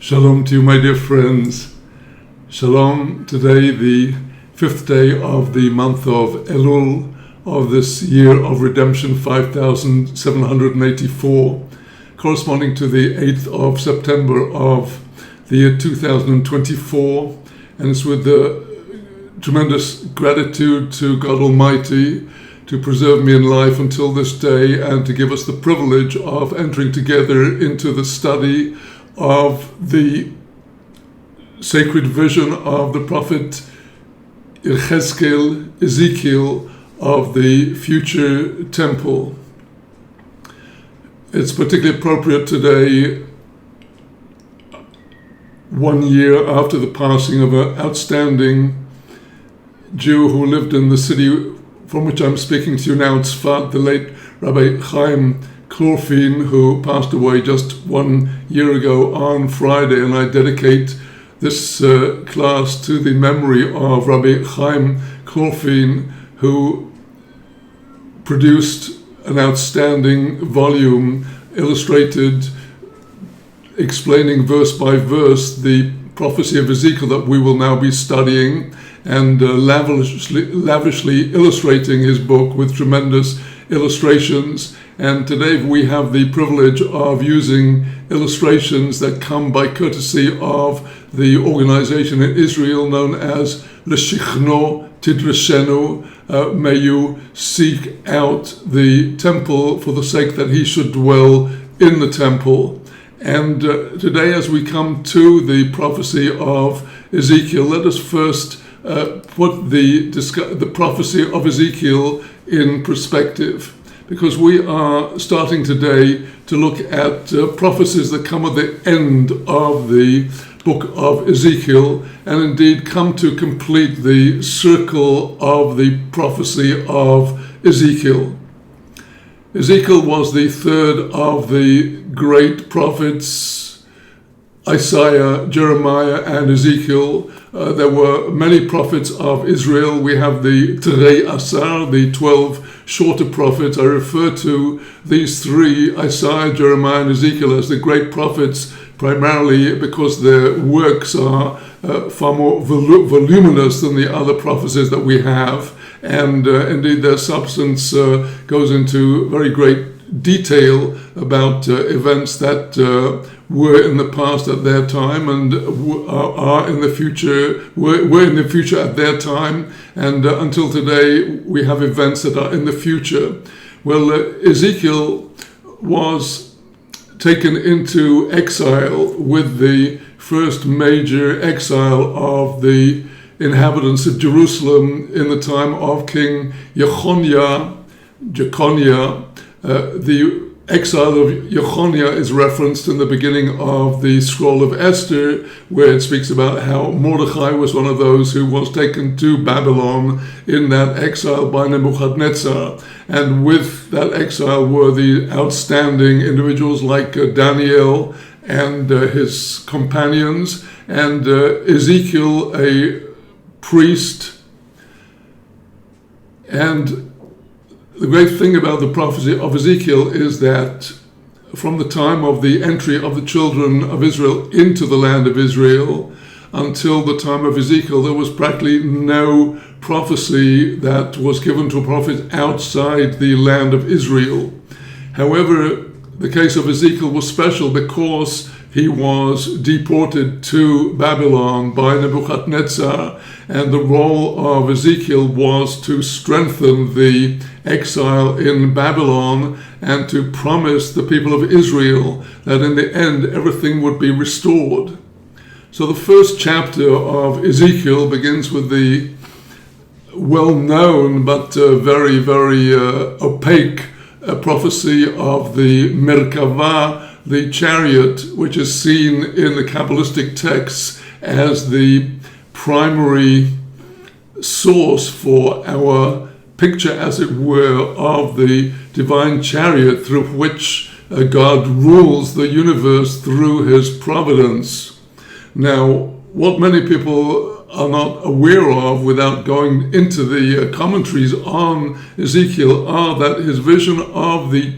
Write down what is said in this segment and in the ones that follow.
Shalom to you, my dear friends. Shalom. Today, the 5th day of the month of Elul of this year of redemption 5784, corresponding to the 8th of September of the year 2024. And it's with the tremendous gratitude to God Almighty to preserve me in life until this day and to give us the privilege of entering together into the study of the sacred vision of the prophet Ezekiel of the future temple. It's particularly appropriate today, 1 year after the passing of an outstanding Jew who lived in the city from which I'm speaking to you now, Tzfat, the late Rabbi Chaim Chlorfin, who passed away just 1 year ago on Friday, and I dedicate this class to the memory of Rabbi Chaim Chlorfin, who produced an outstanding volume illustrated, explaining verse by verse the prophecy of Ezekiel that we will now be studying, and lavishly illustrating his book with tremendous illustrations. And today we have the privilege of using illustrations that come by courtesy of the organization in Israel known as L'Shichno Tidrashenu. May you seek out the temple for the sake that he should dwell in the temple. And today, as we come to the prophecy of Ezekiel, let us first put the prophecy of Ezekiel in perspective, because we are starting today to look at prophecies that come at the end of the book of Ezekiel, and indeed come to complete the circle of the prophecy of Ezekiel. Ezekiel was the third of the great prophets, Isaiah, Jeremiah, and Ezekiel. There were many prophets of Israel. We have the Terei Asar, the 12 shorter prophets. I refer to these three, Isaiah, Jeremiah, and Ezekiel, as the great prophets, primarily because their works are far more voluminous than the other prophecies that we have. And indeed their substance goes into very great detail about events that were in the past at their time and are in the future, were in the future at their time, and until today we have events that are in the future. Well, Ezekiel was taken into exile with the first major exile of the inhabitants of Jerusalem in the time of King Jeconiah. The exile of Jeconiah is referenced in the beginning of the scroll of Esther, where it speaks about how Mordechai was one of those who was taken to Babylon in that exile by Nebuchadnezzar. And with that exile were the outstanding individuals like Daniel and his companions, and Ezekiel, a priest. And the great thing about the prophecy of Ezekiel is that from the time of the entry of the children of Israel into the land of Israel until the time of Ezekiel, there was practically no prophecy that was given to a prophet outside the land of Israel. However, the case of Ezekiel was special because he was deported to Babylon by Nebuchadnezzar, and the role of Ezekiel was to strengthen the exile in Babylon and to promise the people of Israel that in the end everything would be restored. So the first chapter of Ezekiel begins with the well-known but very, very opaque prophecy of the Merkavah, the chariot, which is seen in the Kabbalistic texts as the primary source for our picture, as it were, of the divine chariot through which God rules the universe through his providence. Now, what many people are not aware of without going into the commentaries on Ezekiel are that his vision of the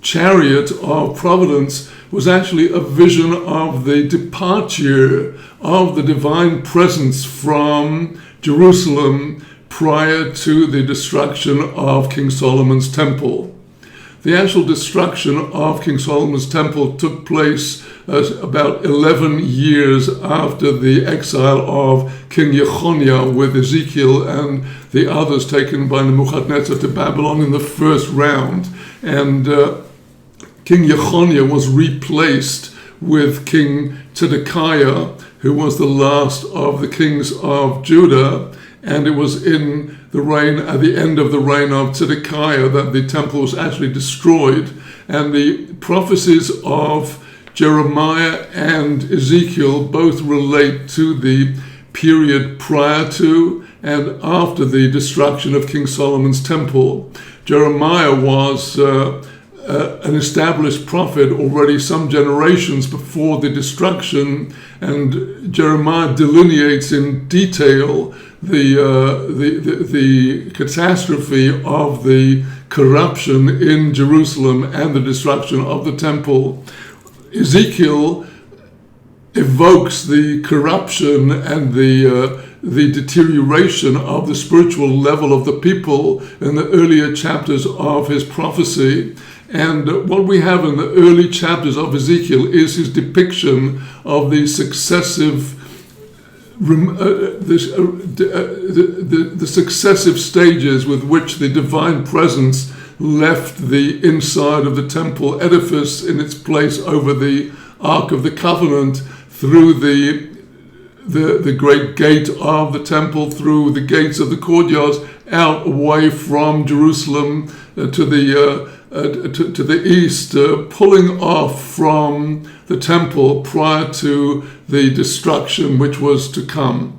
chariot of providence was actually a vision of the departure of the divine presence from Jerusalem prior to the destruction of King Solomon's temple. The actual destruction of King Solomon's temple took place about 11 years after the exile of King Jeconiah, with Ezekiel and the others taken by Nebuchadnezzar to Babylon in the first round. And King Jeconiah was replaced with King Zedekiah, who was the last of the kings of Judah. And it was in the reign, at the end of the reign of Zedekiah, that the temple was actually destroyed. And the prophecies of Jeremiah and Ezekiel both relate to the period prior to and after the destruction of King Solomon's temple. Jeremiah was an established prophet already some generations before the destruction, and Jeremiah delineates in detail the catastrophe of the corruption in Jerusalem and the destruction of the temple. Ezekiel evokes the corruption and the deterioration of the spiritual level of the people in the earlier chapters of his prophecy. And what we have in the early chapters of Ezekiel is his depiction of the successive the successive stages with which the divine presence left the inside of the temple edifice in its place over the Ark of the Covenant, through the great gate of the temple, through the gates of the courtyards, out away from Jerusalem to the east, pulling off from the temple prior to the destruction which was to come.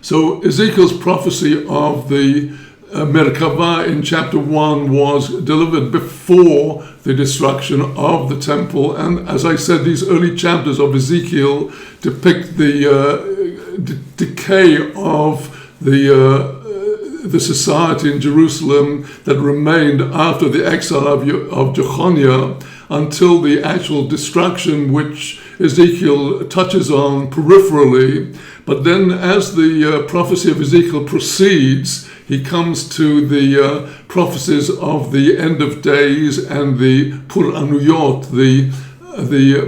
So Ezekiel's prophecy of the Merkavah in chapter 1 was delivered before the destruction of the temple. And as I said, these early chapters of Ezekiel depict the decay of the society in Jerusalem that remained after the exile of Jeconiah, until the actual destruction, which Ezekiel touches on peripherally. But then as the prophecy of Ezekiel proceeds, he comes to the prophecies of the end of days and the Pur Anuyot, the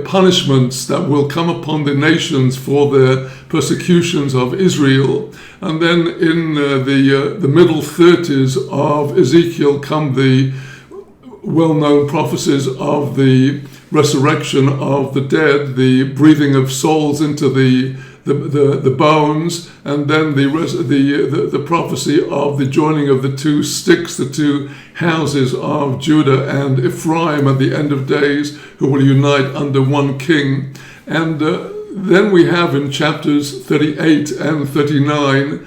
punishments that will come upon the nations for their persecutions of Israel. And then in the middle 30s of Ezekiel come the well-known prophecies of the resurrection of the dead, the breathing of souls into the bones, and then the prophecy of the joining of the two sticks, the two houses of Judah and Ephraim at the end of days, who will unite under one king. And then we have in chapters 38 and 39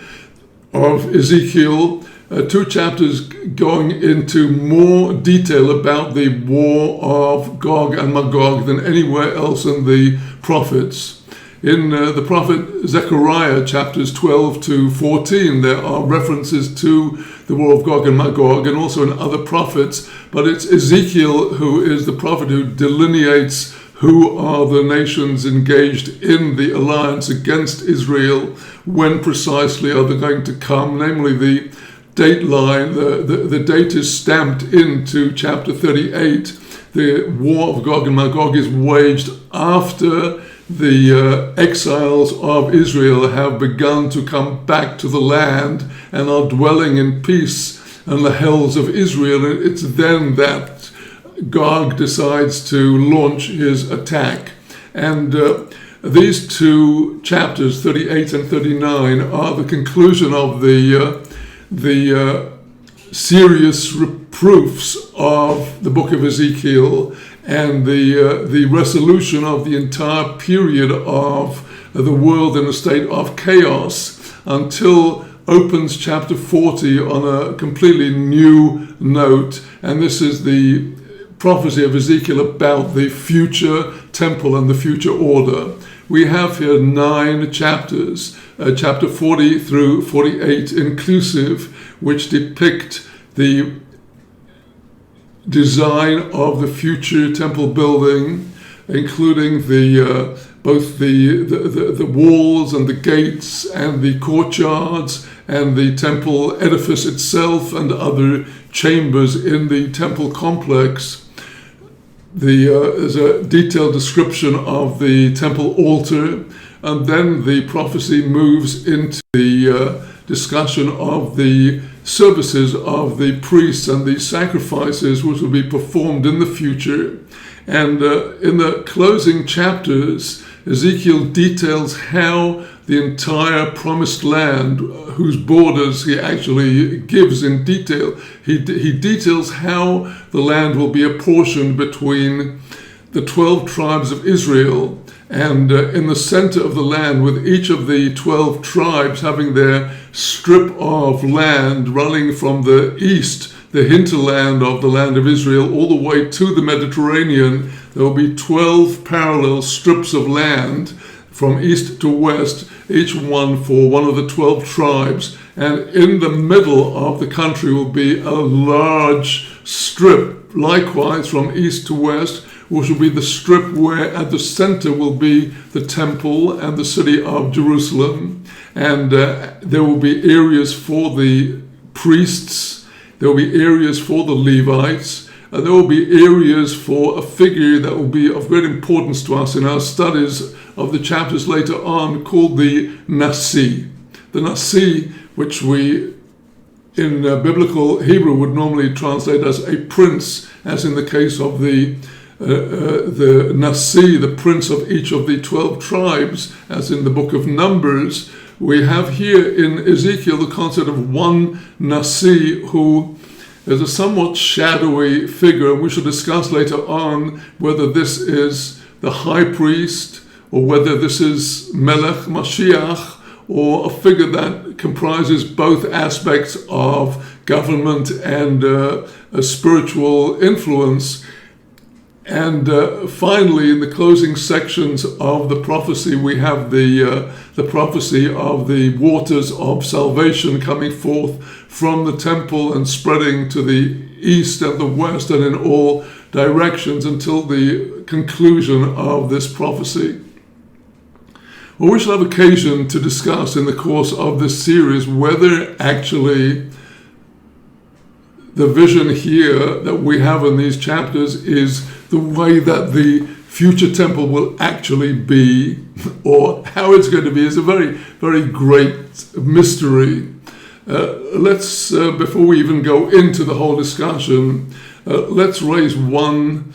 of Ezekiel, two chapters going into more detail about the war of Gog and Magog than anywhere else in the prophets. In the prophet Zechariah, chapters 12 to 14, there are references to the war of Gog and Magog, and also in other prophets, but it's Ezekiel who is the prophet who delineates who are the nations engaged in the alliance against Israel, when precisely are they going to come, namely the date line. The date is stamped into chapter 38. The war of Gog and Magog is waged after the exiles of Israel have begun to come back to the land and are dwelling in peace in the hills of Israel. And it's then that Gog decides to launch his attack. And these two chapters, 38 and 39, are the conclusion of the serious reproofs of the book of Ezekiel, and the resolution of the entire period of the world in a state of chaos, until opens chapter 40 on a completely new note. And this is the prophecy of Ezekiel about the future temple and the future order. We have here 9 chapters, chapter 40 through 48 inclusive, which depict the design of the future temple building, including both the walls and the gates and the courtyards and the temple edifice itself and other chambers in the temple complex. There's a detailed description of the temple altar, and then the prophecy moves into the discussion of the services of the priests and the sacrifices which will be performed in the future. And in the closing chapters, Ezekiel details how the entire promised land, whose borders he actually gives in detail, he details how the land will be apportioned between the 12 tribes of Israel, and in the center of the land, with each of the 12 tribes having their strip of land running from the east, the hinterland of the land of Israel, all the way to the Mediterranean. There will be 12 parallel strips of land from east to west, each one for one of the 12 tribes. And in the middle of the country will be a large strip, likewise from east to west, which will be the strip where at the center will be the temple and the city of Jerusalem. And there will be areas for the priests, there will be areas for the Levites, and there will be areas for a figure that will be of great importance to us in our studies of the chapters later on, called the Nasi. The Nasi, which we in biblical Hebrew would normally translate as a prince, as in the case of the Nasi, the prince of each of the 12 tribes, as in the book of Numbers. We have here in Ezekiel the concept of one Nasi who is a somewhat shadowy figure, and we shall discuss later on whether this is the high priest or whether this is Melech Mashiach, or a figure that comprises both aspects of government and a spiritual influence. And finally, in the closing sections of the prophecy, we have the prophecy of the waters of salvation coming forth from the temple and spreading to the east and the west and in all directions until the conclusion of this prophecy. Well, we shall have occasion to discuss in the course of this series whether actually the vision here that we have in these chapters is the way that the future temple will actually be, or how it's going to be, is a very, very great mystery. Let's, before we even go into the whole discussion, let's raise one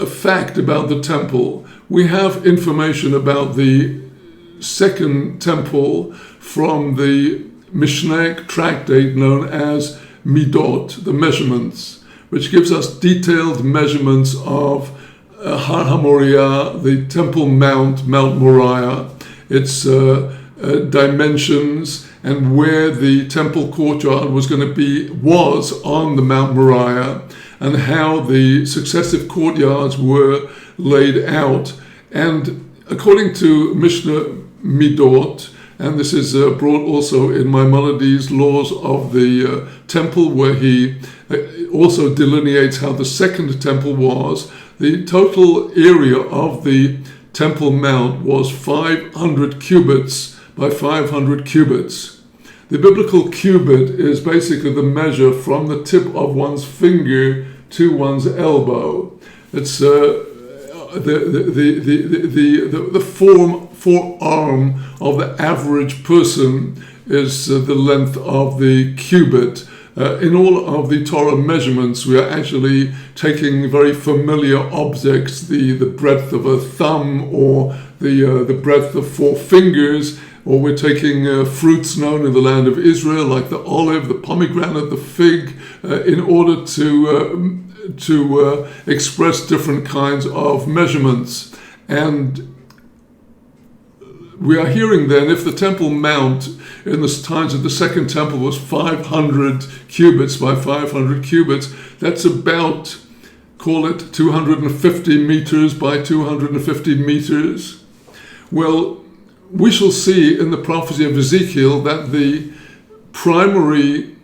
fact about the temple. We have information about the second temple from the Mishnah tractate known as Midot, the measurements, which gives us detailed measurements of Har HaMoriah, the Temple Mount, Mount Moriah, its dimensions, and where the temple courtyard was on the Mount Moriah, and how the successive courtyards were laid out. And according to Mishnah Midot, and this is brought also in Maimonides' Laws of the Temple, where he also delineates how the second temple was. The total area of the Temple Mount was 500 cubits by 500 cubits. The biblical cubit is basically the measure from the tip of one's finger to one's elbow. It's the forearm of the average person is the length of the cubit. In all of the Torah measurements, we are actually taking very familiar objects, the breadth of a thumb or the breadth of 4 fingers, or we're taking fruits known in the land of Israel, like the olive, the pomegranate, the fig, in order to express different kinds of measurements. And we are hearing then, if the Temple Mount in the times of the second temple was 500 cubits by 500 cubits, that's about, call it 250 meters by 250 meters. Well, we shall see in the prophecy of Ezekiel that the primary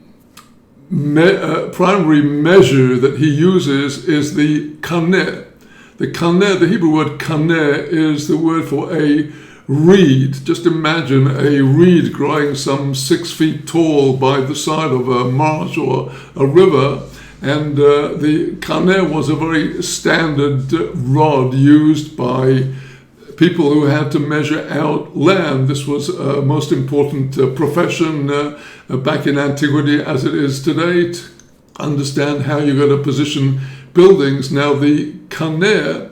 primary measure that he uses is the kaneh. The kaneh, the Hebrew word kaneh, is the word for a reed. Just imagine a reed growing some 6 feet tall by the side of a marsh or a river. And the kaneh was a very standard rod used by people who had to measure out land. This was a most important profession back in antiquity as it is today, to understand how you're going to position buildings. Now the kaneh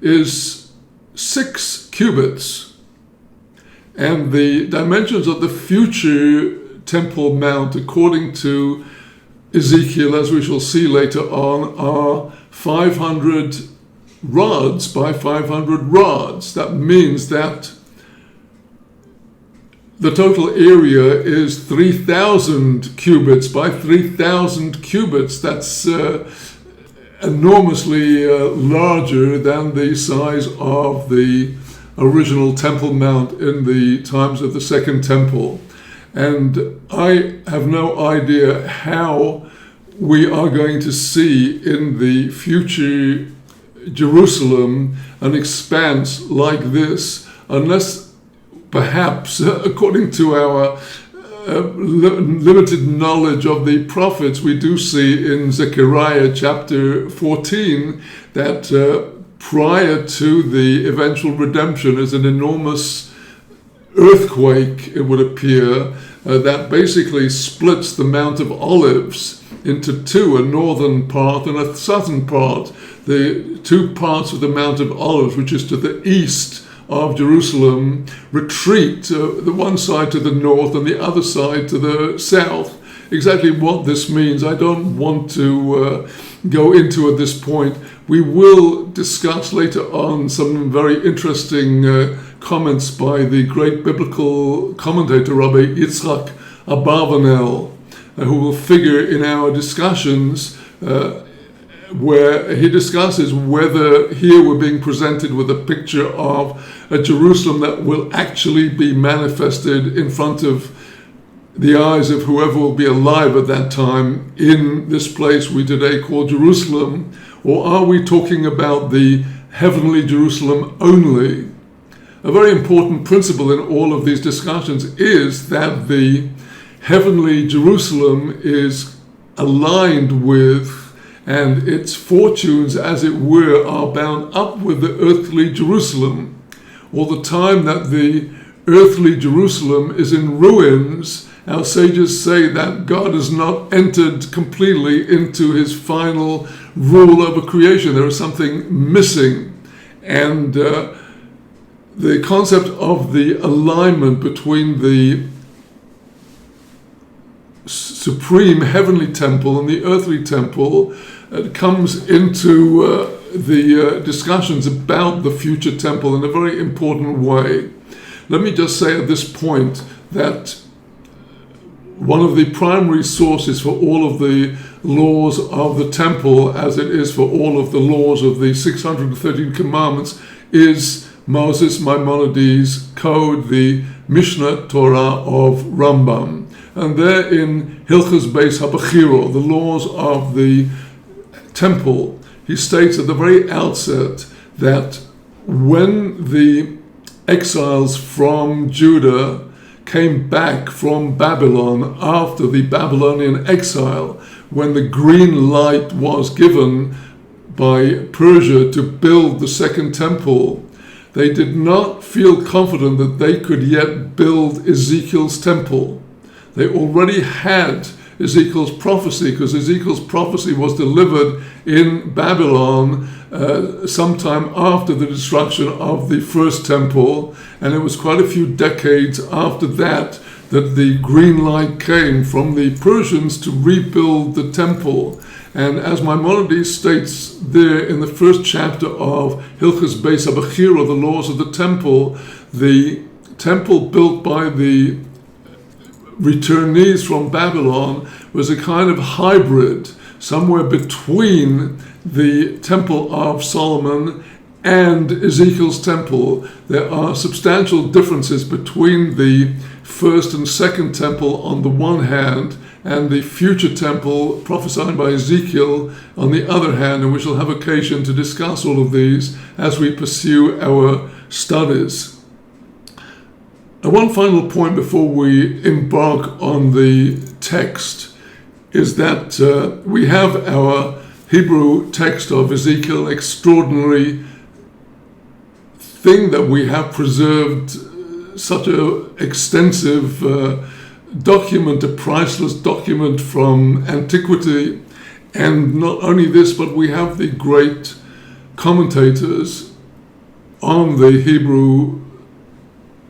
is 6 cubits, and the dimensions of the future Temple Mount, according to Ezekiel, as we shall see later on, are 500 rods by 500 rods. That means that the total area is 3,000 cubits by 3,000 cubits. That's enormously larger than the size of the original Temple Mount in the times of the Second Temple. And I have no idea how we are going to see in the future Jerusalem an expanse like this, unless perhaps, according to our limited knowledge of the prophets, we do see in Zechariah chapter 14 that prior to the eventual redemption is an enormous earthquake, it would appear, that basically splits the Mount of Olives into two, a northern part and a southern part. The two parts of the Mount of Olives, which is to the east of Jerusalem, retreat, the one side to the north and the other side to the south. Exactly what this means, I don't want to go into at this point. We will discuss later on some very interesting comments by the great biblical commentator Rabbi Yitzchak Abarbanel, who will figure in our discussions, where he discusses whether here we're being presented with a picture of a Jerusalem that will actually be manifested in front of the eyes of whoever will be alive at that time in this place we today call Jerusalem, or are we talking about the heavenly Jerusalem only? A very important principle in all of these discussions is that the heavenly Jerusalem is aligned with, and its fortunes, as it were, are bound up with the earthly Jerusalem. All the time that the earthly Jerusalem is in ruins, our sages say that God has not entered completely into his final rule over creation. There is something missing. And the concept of the alignment between the supreme heavenly temple and the earthly temple comes into the discussions about the future temple in a very important way. Let me just say at this point that one of the primary sources for all of the laws of the temple, as it is for all of the laws of the 613 commandments, is Moses Maimonides' code, the Mishnah Torah of Rambam. And there in Hilchos Beis HaBechira, the laws of the temple, he states at the very outset that when the exiles from Judah came back from Babylon after the Babylonian exile, when the green light was given by Persia to build the second temple, they did not feel confident that they could yet build Ezekiel's temple. They already had Ezekiel's prophecy, because Ezekiel's prophecy was delivered in Babylon sometime after the destruction of the first temple, and it was quite a few decades after that that the green light came from the Persians to rebuild the temple. And as Maimonides states there in the first chapter of Hilchos Beis HaBechira, the laws of the temple built by the returnees from Babylon was a kind of hybrid, somewhere between the Temple of Solomon and Ezekiel's temple. There are substantial differences between the first and second temple on the one hand and the future temple prophesied by Ezekiel on the other hand, and we shall have occasion to discuss all of these as we pursue our studies. And one final point before we embark on the text is that we have our Hebrew text of Ezekiel, extraordinary thing that we have preserved, such an extensive document, a priceless document from antiquity. And not only this, but we have the great commentators on the Hebrew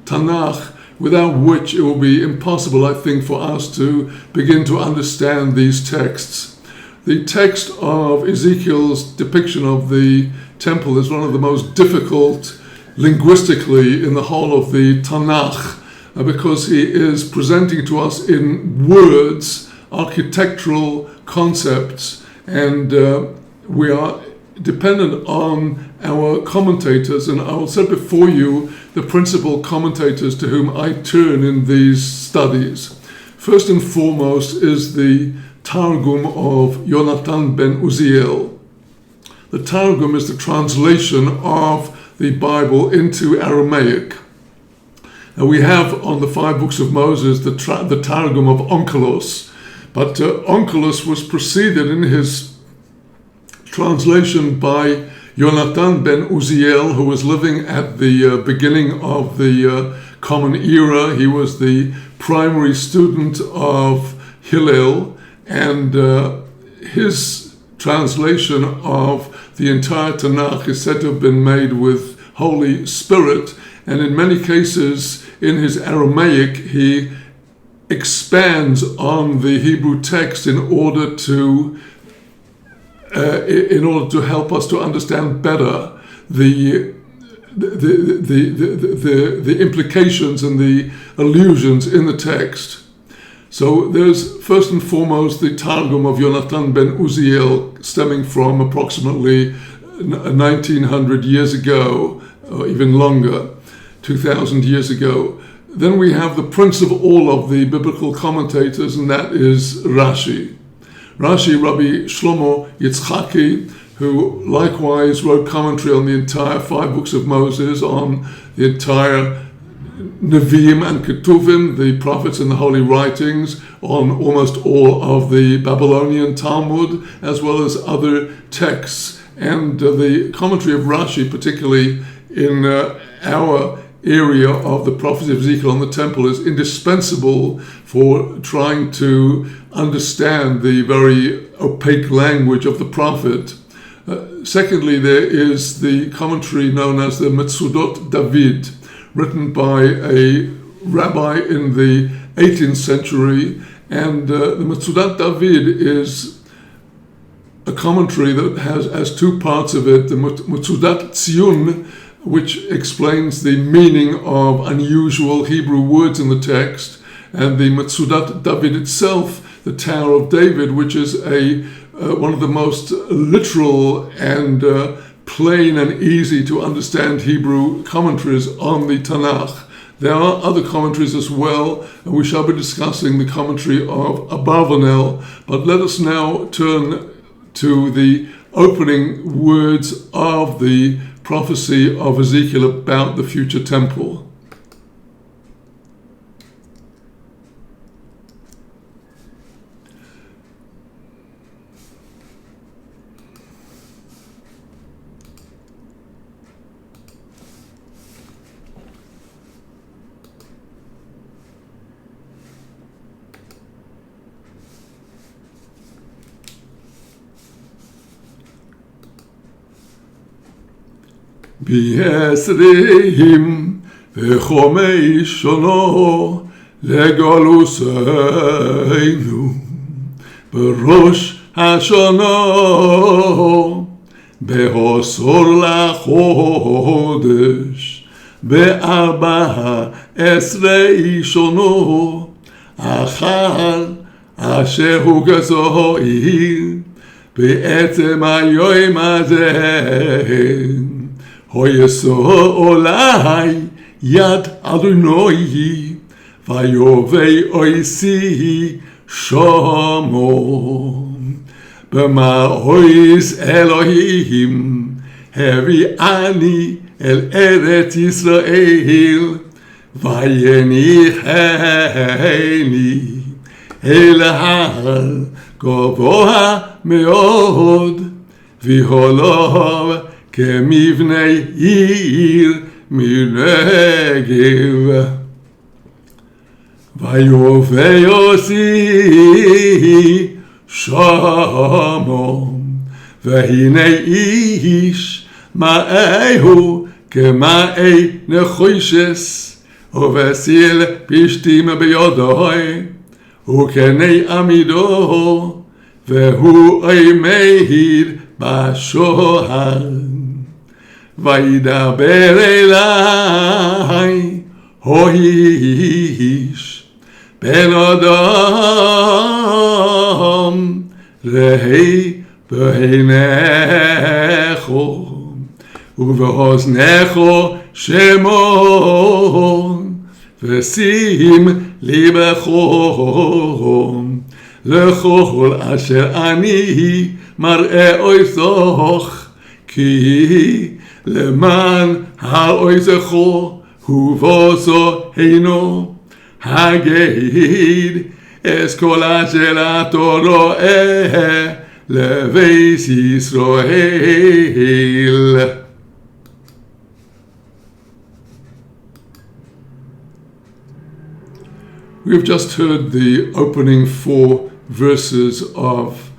Tanakh, without which it will be impossible, I think, for us to begin to understand these texts. The text of Ezekiel's depiction of the temple is one of the most difficult linguistically in the whole of the Tanakh, because he is presenting to us in words architectural concepts, and we are dependent on our commentators, and I will set before you the principal commentators to whom I turn in these studies. First and foremost is the Targum of Yonatan ben Uziel. The Targum is the translation of the Bible into Aramaic. Now we have on the 5 books of Moses the Targum of Onkelos, but Onkelos was preceded in his translation by Yonatan ben Uziel, who was living at the beginning of the Common Era. He was the primary student of Hillel, and his translation of the entire Tanakh is said to have been made with Holy Spirit, and in many cases in his Aramaic he expands on the Hebrew text in order to help us to understand better the implications and the allusions in the text. So there's first and foremost the Targum of Yonatan ben Uziel, stemming from approximately 1900 years ago, or even longer, 2000 years ago. Then we have the prince of all of the biblical commentators, and that is Rashi. Rashi, Rabbi Shlomo Yitzchaki, who likewise wrote commentary on the entire 5 books of Moses, on the entire Nevi'im and Ketuvim, the prophets and the holy writings, on almost all of the Babylonian Talmud, as well as other texts. And the commentary of Rashi, particularly in our area of the prophecy of Ezekiel on the temple, is indispensable for trying to understand the very opaque language of the prophet. Secondly, there is the commentary known as the Metsudot David, written by a rabbi in the 18th century, and the Metzudat David is a commentary that has as 2 parts of it: the Metzudat Tziyun, which explains the meaning of unusual Hebrew words in the text, and the Metzudat David itself, the Tower of David, which is one of the most literal and plain and easy to understand Hebrew commentaries on the Tanakh. There are other commentaries as well, and we shall be discussing the commentary of Abarvanel, but let us now turn to the opening words of the prophecy of Ezekiel about the future temple. בעשרים וחמש שונו לגלוסנו בראש השנה בעשור לחודש ב14 שונו אחר אשר הוגזו עיר בעצם היום הזה hoyeso olai yad Adonai vayovei oisi shomo b'ma'ois Elohim hevi'ani el Eretz Yisrael vayenicheni el har gavoha meod v'holov kemivnei ir minegev vayoveyosi shamom v'hinei ish ma'ehu kema'ei nechoshes uvesil pishtim beyodoi ukenei amido vehu oimehid bashohar וידבר אליי איש בן אדם ראי בעיניך ובאוזניך שמעון ושים ליבך לכל אשר אני מראה אותך כי למען האויזכו ובוסו הינו הגיד אס כל אשר אתה רואה לבית ישראל. We've just heard the opening 4 verses of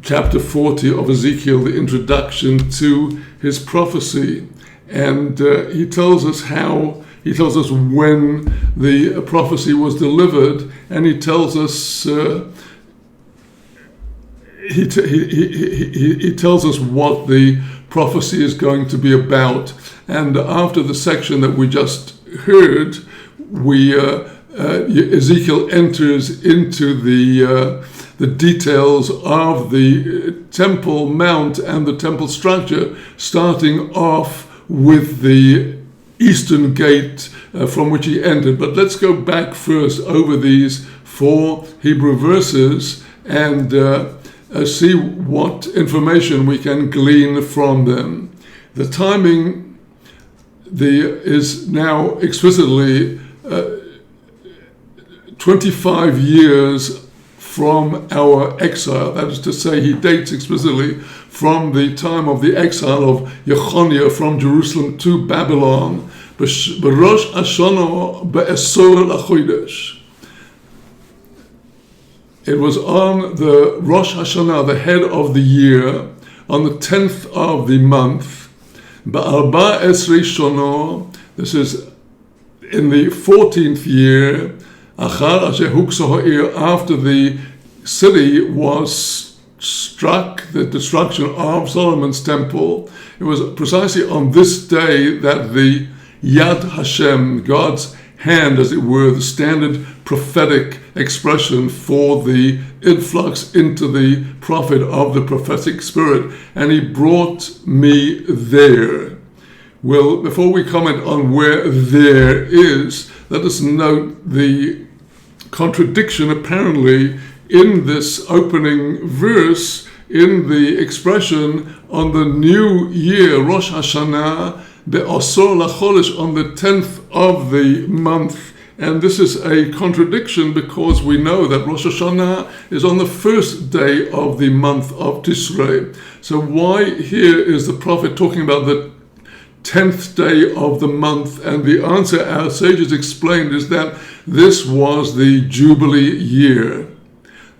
chapter 40 of Ezekiel, the introduction to his prophecy, and he tells us when the prophecy was delivered, and he tells us he tells us what the prophecy is going to be about. And after the section that we just heard, Ezekiel enters into the details of the Temple Mount and the temple structure, starting off with the eastern gate from which he entered. But let's go back first over these 4 Hebrew verses and see what information we can glean from them. The timing is now explicitly 25 years from our exile. That is to say, he dates explicitly from the time of the exile of Jechoniah from Jerusalem to Babylon. B'Rosh Hashanah be'esor l'chodesh. It was on the Rosh Hashanah, the head of the year, on the 10th of the month, Ba'arba Esrei Shana, this is in the 14th year, after the city was struck, the destruction of Solomon's temple. It was precisely on this day that the Yad Hashem, God's hand, as it were, the standard prophetic expression for the influx into the prophet of the prophetic spirit, and he brought me there. Well, before we comment on where there is, let us note the contradiction apparently in this opening verse, in the expression on the new year, Rosh Hashanah, be'asor l'chodesh, on the 10th of the month. And this is a contradiction because we know that Rosh Hashanah is on the first day of the month of Tishrei. So why here is the prophet talking about the 10th day of the month? And the answer our sages explained is that this was the Jubilee year.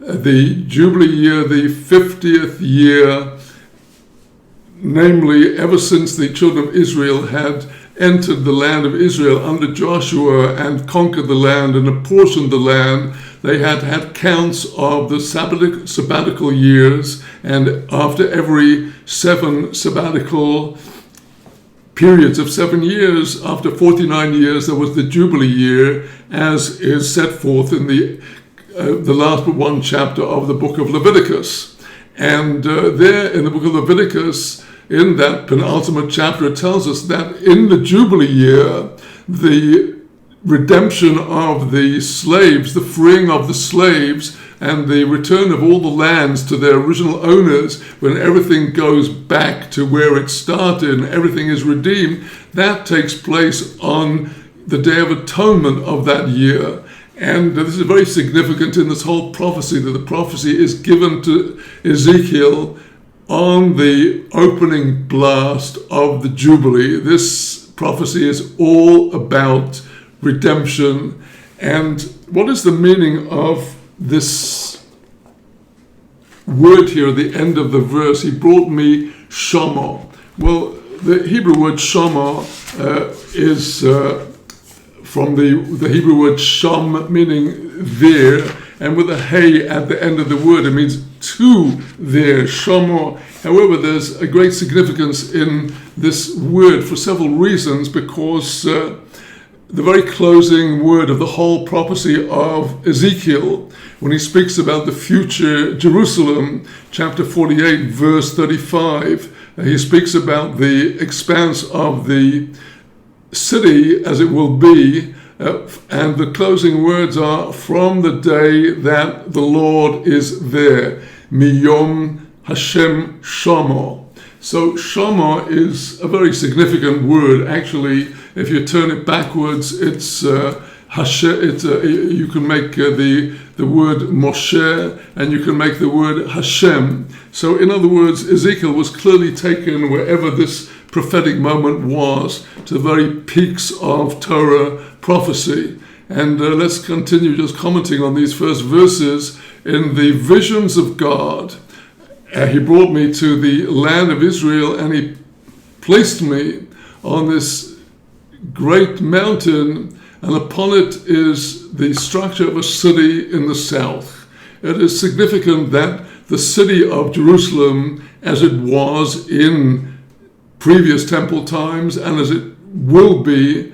The Jubilee year, the 50th year, namely ever since the children of Israel had entered the land of Israel under Joshua and conquered the land and apportioned the land. They had had counts of the sabbatical years, and after every 7 sabbatical periods of 7 years, after 49 years, there was the Jubilee year, as is set forth in the last but one chapter of the book of Leviticus. And there in the book of Leviticus, in that penultimate chapter, it tells us that in the Jubilee year, the redemption of the slaves, the freeing of the slaves, and the return of all the lands to their original owners, when everything goes back to where it started and everything is redeemed, that takes place on the Day of Atonement of that year. And this is very significant in this whole prophecy, that the prophecy is given to Ezekiel on the opening blast of the Jubilee. This prophecy is all about redemption. And what is the meaning of this word here at the end of the verse? He brought me Shama. Well, the Hebrew word Shama is from the Hebrew word Sham, meaning there, and with a hey at the end of the word, it means to there, Shama. However, there's a great significance in this word for several reasons, because the very closing word of the whole prophecy of Ezekiel, when he speaks about the future Jerusalem, chapter 48, verse 35, he speaks about the expanse of the city as it will be, and the closing words are, from the day that the Lord is there, Miyom Hashem Shama. So Shama is a very significant word. Actually, if you turn it backwards, it's Hashem. You can make the word Moshe, and you can make the word Hashem. So in other words, Ezekiel was clearly taken wherever this prophetic moment was, to the very peaks of Torah prophecy. And let's continue just commenting on these first verses. In the visions of God, he brought me to the land of Israel, and he placed me on this great mountain, and upon it is the structure of a city in the south. It is significant that the city of Jerusalem, as it was in previous temple times, and as it will be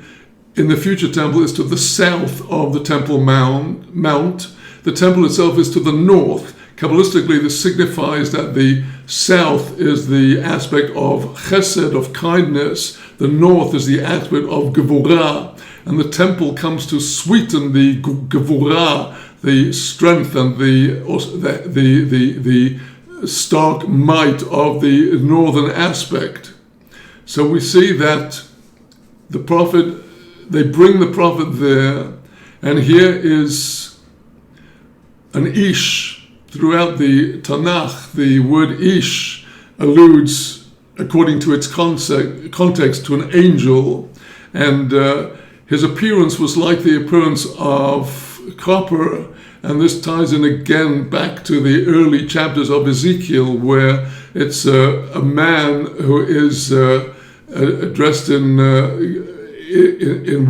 in the future temple, is to the south of the Temple Mount. The temple itself is to the north. Kabbalistically, this signifies that the south is the aspect of chesed, of kindness. The north is the aspect of gevurah. And the temple comes to sweeten the gevurah, the strength and the stark might of the northern aspect. So we see that the prophet, they bring the prophet there, and here is an ish. Throughout the Tanakh, the word ish alludes, according to its context, to an angel, and his appearance was like the appearance of copper. And this ties in again back to the early chapters of Ezekiel, where it's a man who is dressed in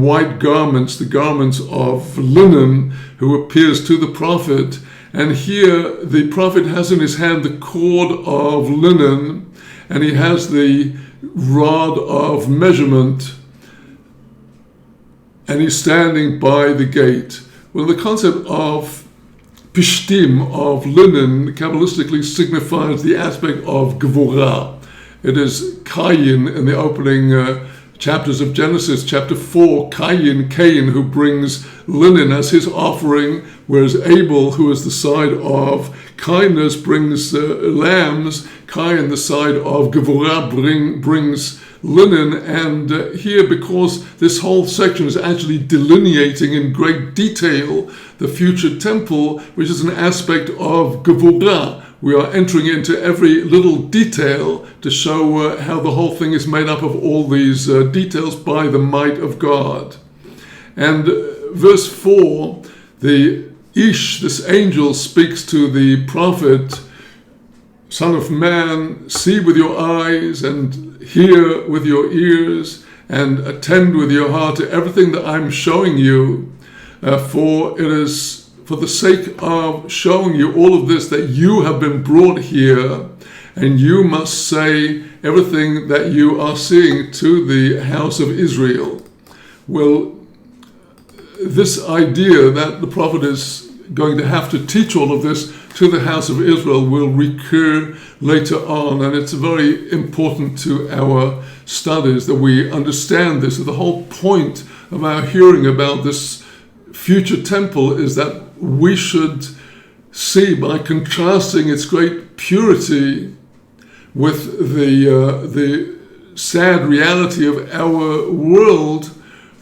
white garments, the garments of linen, who appears to the prophet. And here the prophet has in his hand the cord of linen, and he has the rod of measurement, and he's standing by the gate. Well, the concept of pishtim, of linen, Kabbalistically signifies the aspect of gevurah. It is Cain in the opening chapters of Genesis, chapter 4, Cain, who brings linen as his offering, whereas Abel, who is the side of kindness, brings lambs. Cain, the side of gevurah, brings linen. And here, because this whole section is actually delineating in great detail the future temple, which is an aspect of gevurah, we are entering into every little detail to show how the whole thing is made up of all these details by the might of God. And verse 4, the Ish, this angel, speaks to the prophet, Son of man, see with your eyes and hear with your ears and attend with your heart to everything that I'm showing you, for it is for the sake of showing you all of this that you have been brought here, and you must say everything that you are seeing to the house of Israel. Well, this idea that the prophet is going to have to teach all of this to the house of Israel will recur later on, and it's very important to our studies that we understand this. The whole point of our hearing about this future temple is that we should see, by contrasting its great purity with the sad reality of our world,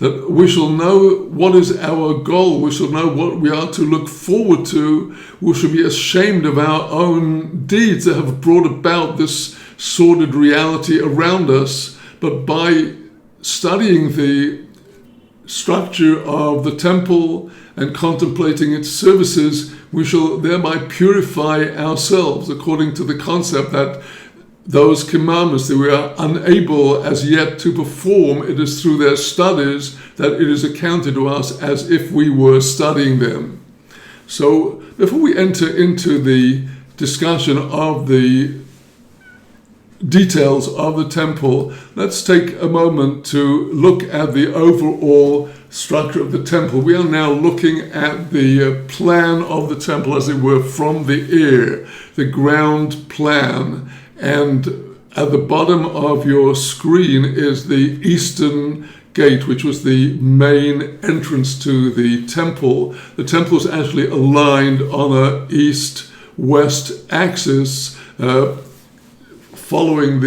that we shall know what is our goal. We shall know what we are to look forward to. We shall be ashamed of our own deeds that have brought about this sordid reality around us. But by studying the structure of the temple and contemplating its services, we shall thereby purify ourselves according to the concept that those commandments that we are unable as yet to perform, it is through their studies that it is accounted to us as if we were studying them. So before we enter into the discussion of the details of the temple, let's take a moment to look at the overall structure of the temple. We are now looking at the plan of the temple, as it were, from the air, the ground plan. And at the bottom of your screen is the eastern gate, which was the main entrance to the temple. The temple is actually aligned on a east-west axis, following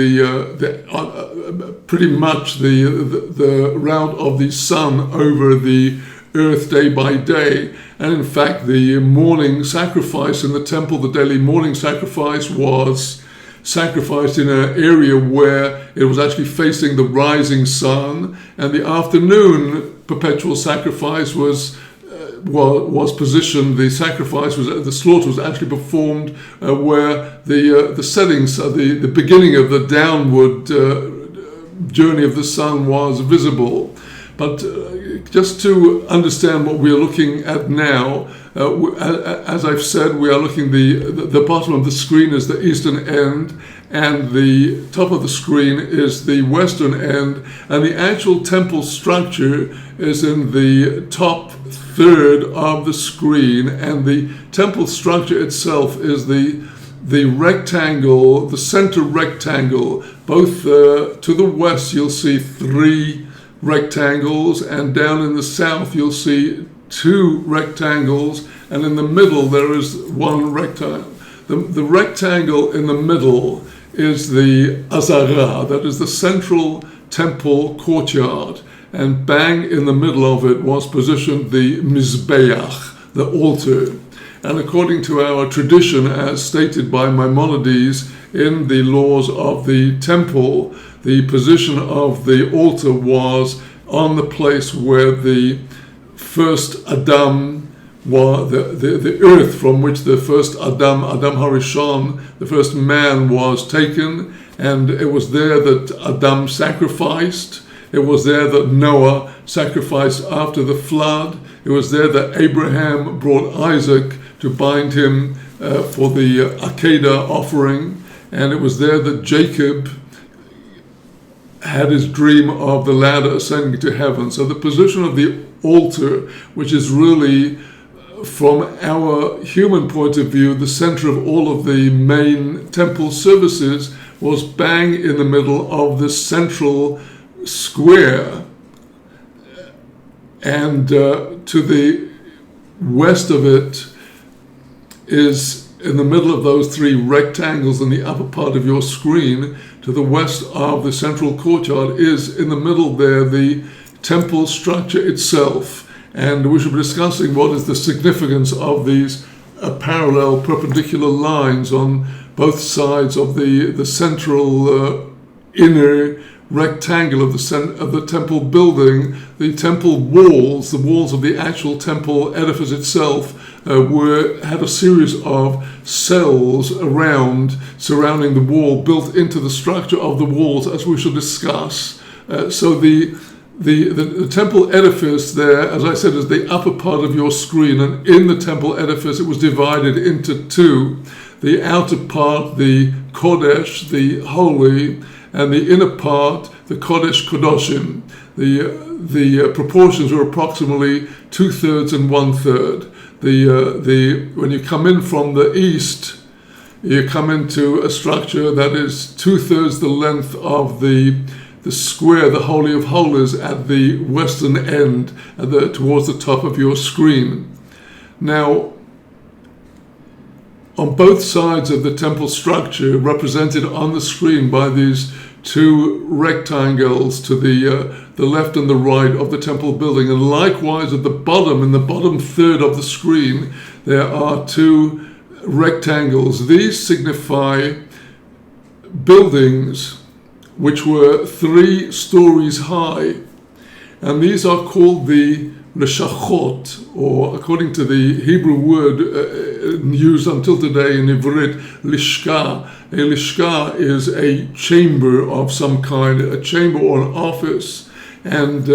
pretty much the route of the sun over the earth day by day. And in fact, the morning sacrifice in the temple, the daily morning sacrifice, was sacrificed in an area where it was actually facing the rising sun, and the afternoon perpetual sacrifice was positioned. The sacrifice the slaughter was actually performed where the settings, the beginning of the downward journey of the sun was visible. But just to understand what we are looking at now, as I've said, we are looking, the bottom of the screen is the eastern end, and the top of the screen is the western end, and the actual temple structure is in the top third of the screen, and the temple structure itself is the rectangle, the center rectangle. Both to the west you'll see 3 rectangles, and down in the south you'll see 2 rectangles, and in the middle there is 1 rectangle. The rectangle in the middle is the Azara, that is the central temple courtyard, and bang in the middle of it was positioned the Mizbeach, the altar. And according to our tradition, as stated by Maimonides in the laws of the temple, the position of the altar was on the place where the first Adam, the earth from which the first Adam Harishon, the first man, was taken, and it was there that Adam sacrificed. It was there that Noah sacrificed after the flood. It was there that Abraham brought Isaac to bind him for the Akedah offering, and it was there that Jacob had his dream of the ladder ascending to heaven. So the position of the altar, which is really, from our human point of view, the center of all of the main temple services, was bang in the middle of the central square. And to the west of it is, in the middle of those 3 rectangles in the upper part of your screen, to the west of the central courtyard is, in the middle there, the temple structure itself. And we should be discussing what is the significance of these parallel perpendicular lines on both sides of the central inner rectangle of the temple building. The temple walls, the walls of the actual temple edifice itself, had a series of cells surrounding the wall, built into the structure of the walls, as we shall discuss. So the temple edifice there, as I said, is the upper part of your screen, and in the temple edifice it was divided into 2. The outer part, the Kodesh, the holy, and the inner part, the Kodesh Kodoshim. The proportions were approximately 2/3 and 1/3. When you come in from the east, you come into a structure that is 2/3 the length of the the square, the Holy of Holies, at the western end, towards the top of your screen. Now, on both sides of the temple structure, represented on the screen by these two rectangles to the left and the right of the temple building, and likewise at the bottom, in the bottom third of the screen, there are two rectangles. These signify buildings which were 3 stories high, and these are called the leshachot, or according to the Hebrew word used until today in Ivrit, lishka. A lishka is a chamber of some kind, a chamber or an office, and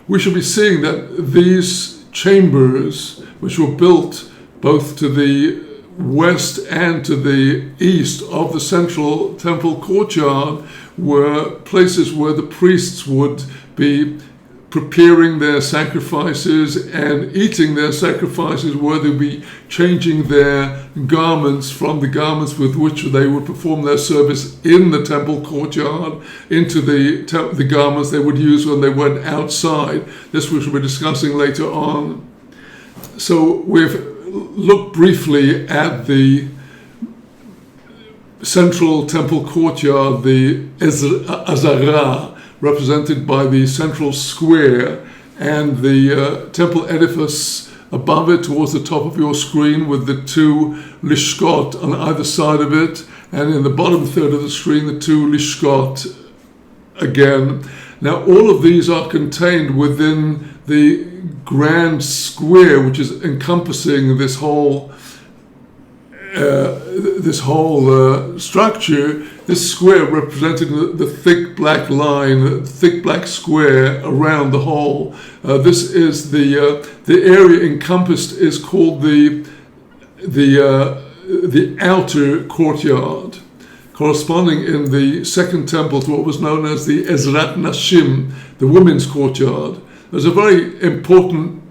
we should be seeing that these chambers, which were built both to the west and to the east of the central temple courtyard, were places where the priests would be preparing their sacrifices and eating their sacrifices, where they'd be changing their garments from the garments with which they would perform their service in the temple courtyard into the garments they would use when they went outside. This we shall be discussing later on. So we've looked briefly at the central temple courtyard, the Azara, represented by the central square, and the temple edifice above it towards the top of your screen, with the 2 lishkot on either side of it, and in the bottom third of the screen, the 2 lishkot again. Now, all of these are contained within the grand square, which is encompassing this whole structure. This square representing the thick black line, the thick black square around the whole. This is the area encompassed is called the outer courtyard, corresponding in the second temple to what was known as the Ezrat Nashim, the women's courtyard. There's a very important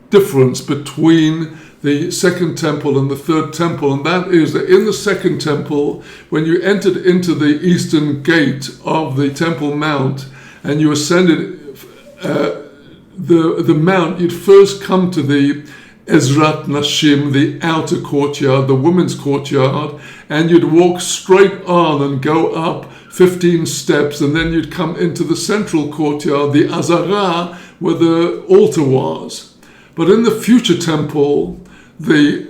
difference between the second temple and the third temple, and that is that in the second temple, when you entered into the eastern gate of the Temple Mount and you ascended the mount, you'd first come to the Ezrat Nashim, the outer courtyard, the women's courtyard, and you'd walk straight on and go up 15 steps, and then you'd come into the central courtyard, the Azara, where the altar was. But in the future temple, the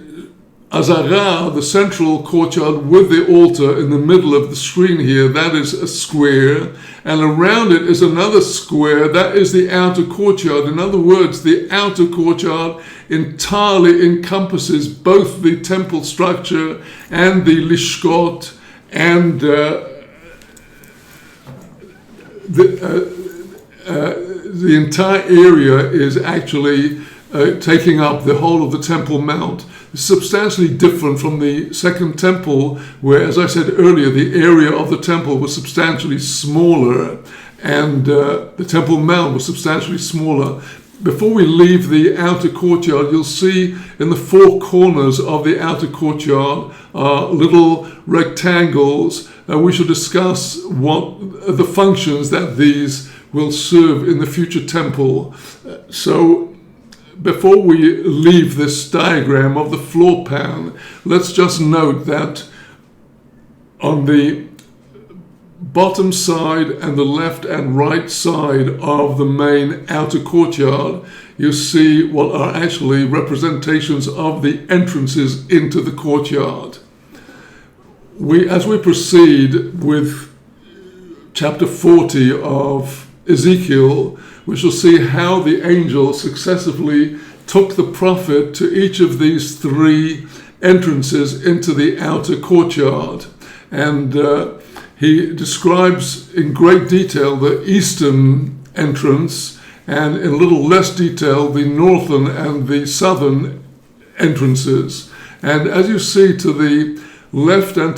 Azara, the central courtyard with the altar in the middle of the screen here, that is a square, and around it is another square, that is the outer courtyard. In other words, the outer courtyard entirely encompasses both the temple structure and the lishkot, and the entire area is actually taking up the whole of the Temple Mount. It's substantially different from the second temple, where, as I said earlier, the area of the temple was substantially smaller, and the Temple Mount was substantially smaller. Before we leave the outer courtyard, you'll see in the 4 corners of the outer courtyard are little rectangles. We shall discuss what the functions that these will serve in the future temple. So before we leave this diagram of the floor plan, let's just note that on the bottom side and the left and right side of the main outer courtyard, you see what are actually representations of the entrances into the courtyard. As we proceed with chapter 40 of Ezekiel, we shall see how the angel successively took the prophet to each of these 3 entrances into the outer courtyard. And he describes in great detail the eastern entrance, and in a little less detail the northern and the southern entrances. And as you see to the left and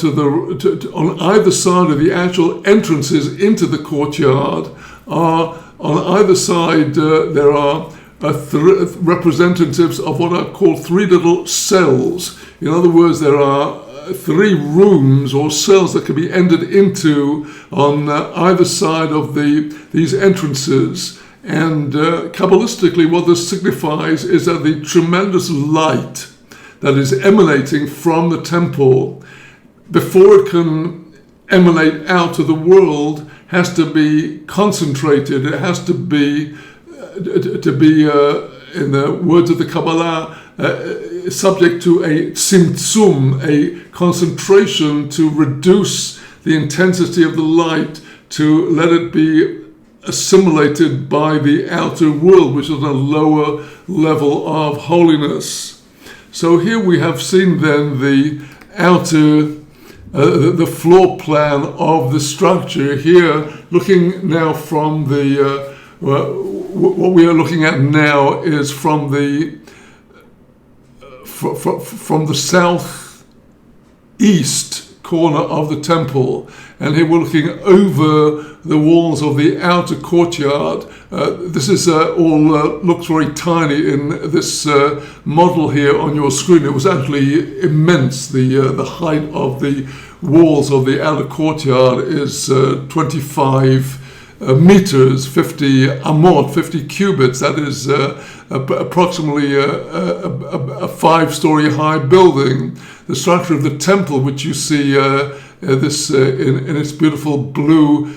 on either side of the actual entrances into the courtyard are, on either side, there are representatives of what are called 3 little cells. In other words, there are three rooms or cells that can be entered into on either side of these entrances. And Kabbalistically, what this signifies is that the tremendous light that is emanating from the temple, before it can emanate out to the world, has to be concentrated. It has to be, in the words of the Kabbalah, subject to a tzimtzum, a concentration to reduce the intensity of the light, to let it be assimilated by the outer world, which is a lower level of holiness. So here we have seen then the outer, the floor plan of the structure. Here, looking now from the, what we are looking at now is from the southeast corner of the temple, and here we're looking over the walls of the outer courtyard. This is all looks very tiny in this model here on your screen. It was actually immense. The height of the walls of the outer courtyard is 25 meters, 50 amot, 50 cubits. That is approximately a 5-story high building. The structure of the temple, which you see this in its beautiful blue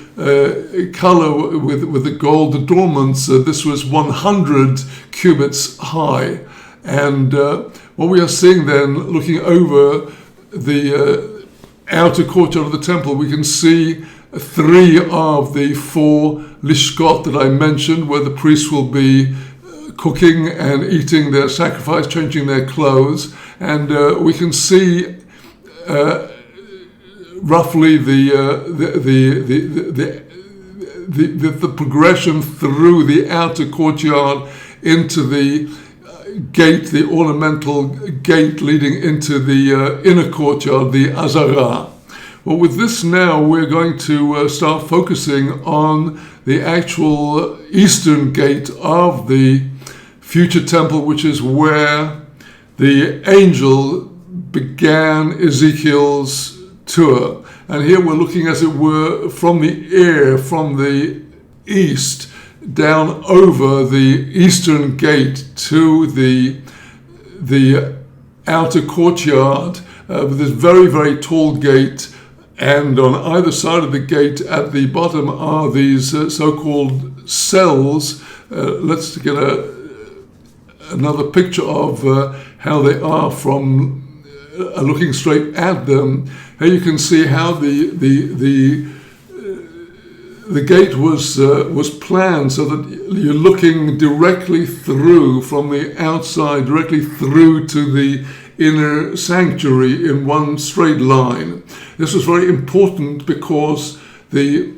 color with the gold adornments, this was 100 cubits high. And what we are seeing then, looking over the outer courtyard of the temple, we can see 3 of the 4 lishkot that I mentioned, where the priests will be cooking and eating their sacrifice, changing their clothes. And we can see roughly the progression through the outer courtyard into the gate, the ornamental gate leading into the inner courtyard, the Azara. Well, with this now, we're going to start focusing on the actual eastern gate of the future temple, which is where the angel began Ezekiel's tour. And here we're looking, as it were, from the air, from the east, down over the eastern gate to the outer courtyard with this very, very tall gate. And on either side of the gate at the bottom are these so-called cells. Let's get another picture of how they are from looking straight at them. Here you can see how the gate was planned so that you're looking directly through from the outside, directly through to the inner sanctuary in one straight line. This was very important because the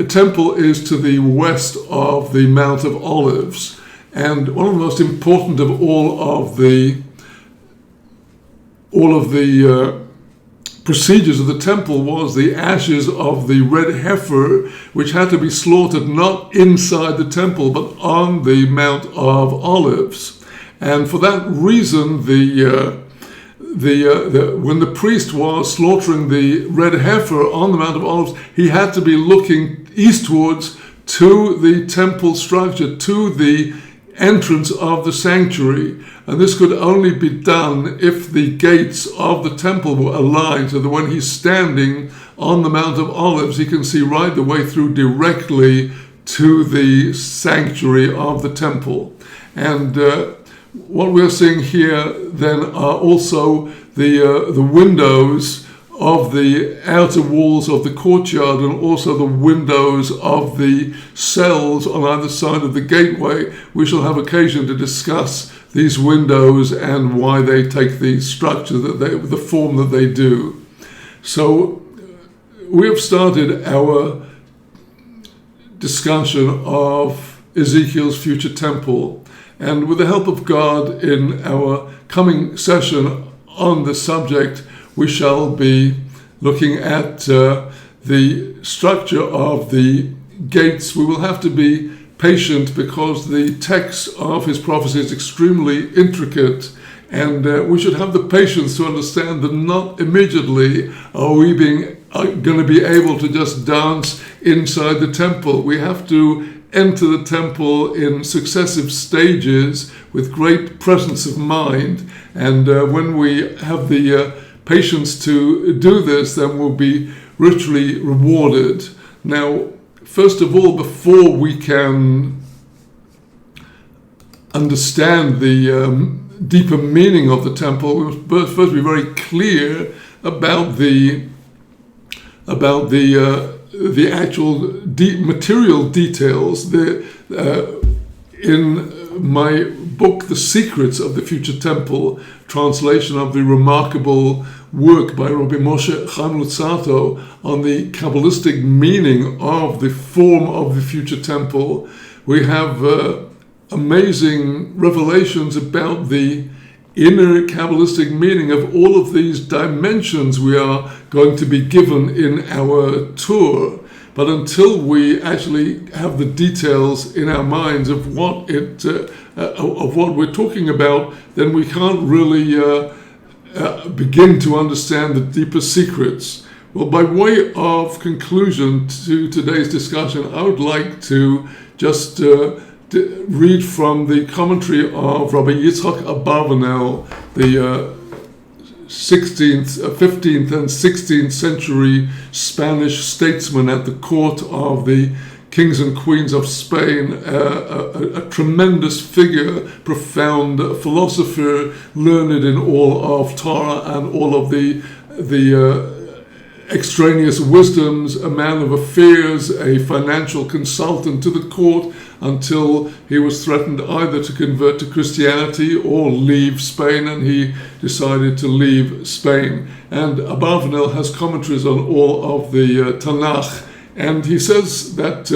temple is to the west of the Mount of Olives, and one of the most important of all of the procedures of the temple was the ashes of the red heifer, which had to be slaughtered not inside the temple but on the Mount of Olives. And for that reason, when the priest was slaughtering the red heifer on the Mount of Olives, he had to be looking eastwards to the temple structure, to the entrance of the sanctuary. And this could only be done if the gates of the temple were aligned, so that when he's standing on the Mount of Olives, he can see right the way through directly to the sanctuary of the temple. And what we're seeing here then are also the windows of the outer walls of the courtyard, and also the windows of the cells on either side of the gateway. We shall have occasion to discuss these windows and why they take the structure the form that they do. So we have started our discussion of Ezekiel's future temple. And with the help of God, in our coming session on the subject, we shall be looking at the structure of the gates. We will have to be patient because the text of his prophecy is extremely intricate And we should have the patience to understand that not immediately are we going to be able to just dance inside the temple. We have to enter the temple in successive stages with great presence of mind. And when we have the patience to do this, then we'll be richly rewarded. Now, first of all, before we can understand the deeper meaning of the temple, we must first be very clear about the actual material details. In my book, The Secrets of the Future Temple, translation of the remarkable work by Rabbi Moshe Chaim Luzzatto on the Kabbalistic meaning of the form of the future temple, we have amazing revelations about the inner Kabbalistic meaning of all of these dimensions we are going to be given in our tour. But until we actually have the details in our minds of what we're talking about, then we can't really begin to understand the deeper secrets. Well, by way of conclusion to today's discussion, I would like to just read from the commentary of Rabbi Yitzchak Abarbanel, the 15th and 16th century Spanish statesman at the court of the kings and queens of Spain, a tremendous figure, profound philosopher, learned in all of Torah and all of the extraneous wisdoms, a man of affairs, a financial consultant to the court, until he was threatened either to convert to Christianity or leave Spain, and he decided to leave Spain. And Abarbanel has commentaries on all of the Tanakh, and he says that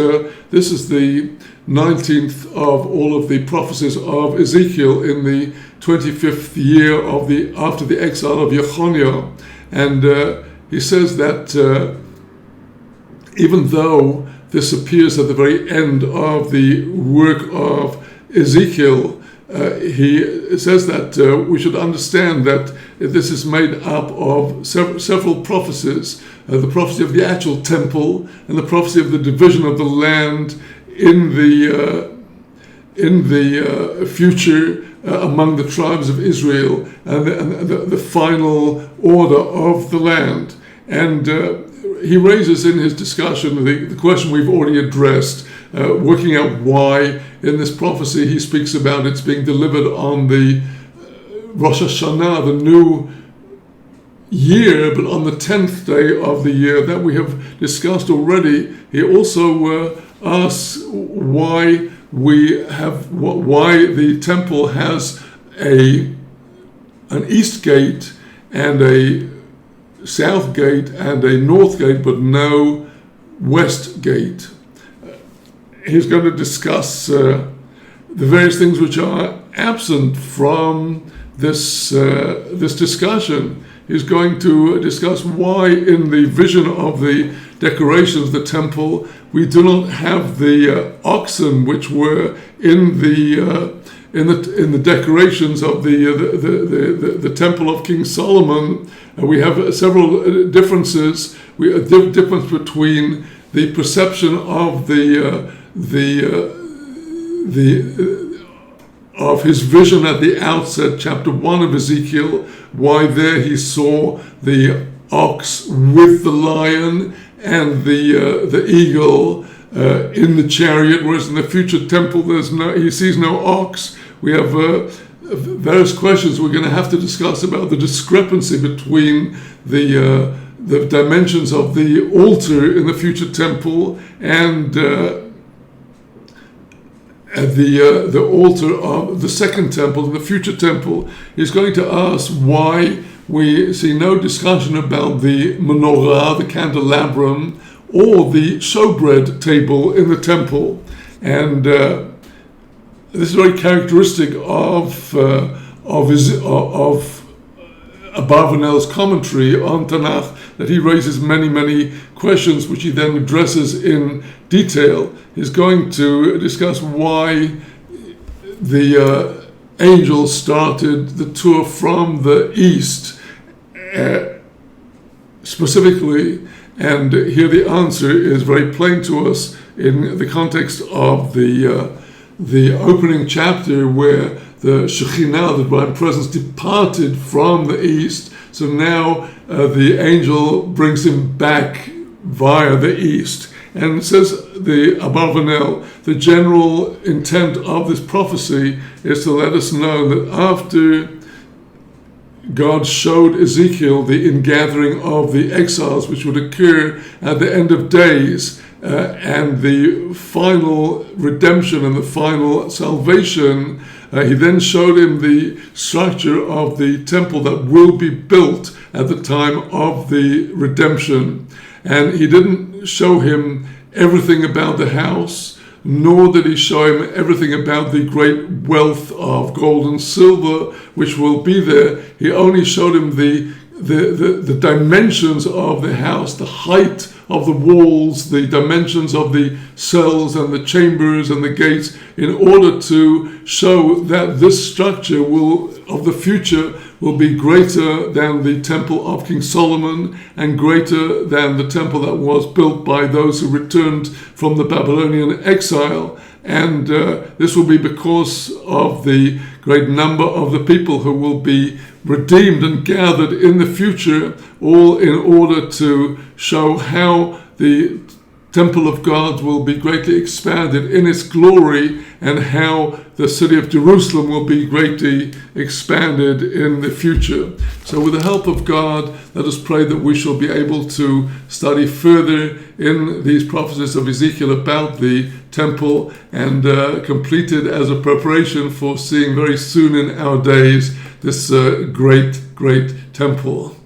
this is the 19th of all of the prophecies of Ezekiel in the 25th year after the exile of Jechoniah. And he says that even though this appears at the very end of the work of Ezekiel, he says that we should understand that this is made up of several prophecies, the prophecy of the actual temple and the prophecy of the division of the land in the future among the tribes of Israel, and the final order of the land. And he raises in his discussion the question we've already addressed, working out why in this prophecy he speaks about it's being delivered on the Rosh Hashanah, the new year, but on the 10th day of the year that we have discussed already. He also asks why the temple has an east gate and a south gate and a north gate, but no west gate. He's going to discuss the various things which are absent from this discussion. He's going to discuss why in the vision of the decorations of the temple we do not have the oxen which were in the decorations of the temple of King Solomon. We have several differences. We have a difference between the perception of of his vision at the outset, chapter 1 of Ezekiel, why there he saw the ox with the lion and the eagle in the chariot, whereas in the future temple he sees no ox. We have various questions we're going to have to discuss about the discrepancy between the dimensions of the altar in the future temple and the altar of the second temple, in the future temple. He's going to ask why we see no discussion about the menorah, the candelabrum, or the showbread table in the temple. And this is very characteristic of Abarbanel's commentary on Tanakh, that he raises many questions which he then addresses in detail. He's going to discuss why the angel started the tour from the east specifically. And here the answer is very plain to us in the context of the opening chapter, where the Shekhinah, the divine presence, departed from the east. So now the angel brings him back via the east. And it says the Abarvanel, the general intent of this prophecy is to let us know that after God showed Ezekiel the ingathering of the exiles, which would occur at the end of days, and the final redemption and the final salvation, he then showed him the structure of the temple that will be built at the time of the redemption. And he didn't show him everything about the house, nor did he show him everything about the great wealth of gold and silver which will be there. He only showed him the dimensions of the house, the height of the walls, the dimensions of the cells and the chambers and the gates, in order to show that this structure of the future will be greater than the temple of King Solomon and greater than the temple that was built by those who returned from the Babylonian exile. And this will be because of the great number of the people who will be redeemed and gathered in the future, all in order to show how the temple of God will be greatly expanded in its glory, and how the city of Jerusalem will be greatly expanded in the future. So with the help of God, let us pray that we shall be able to study further in these prophecies of Ezekiel about the temple, and complete it as a preparation for seeing very soon in our days this great temple.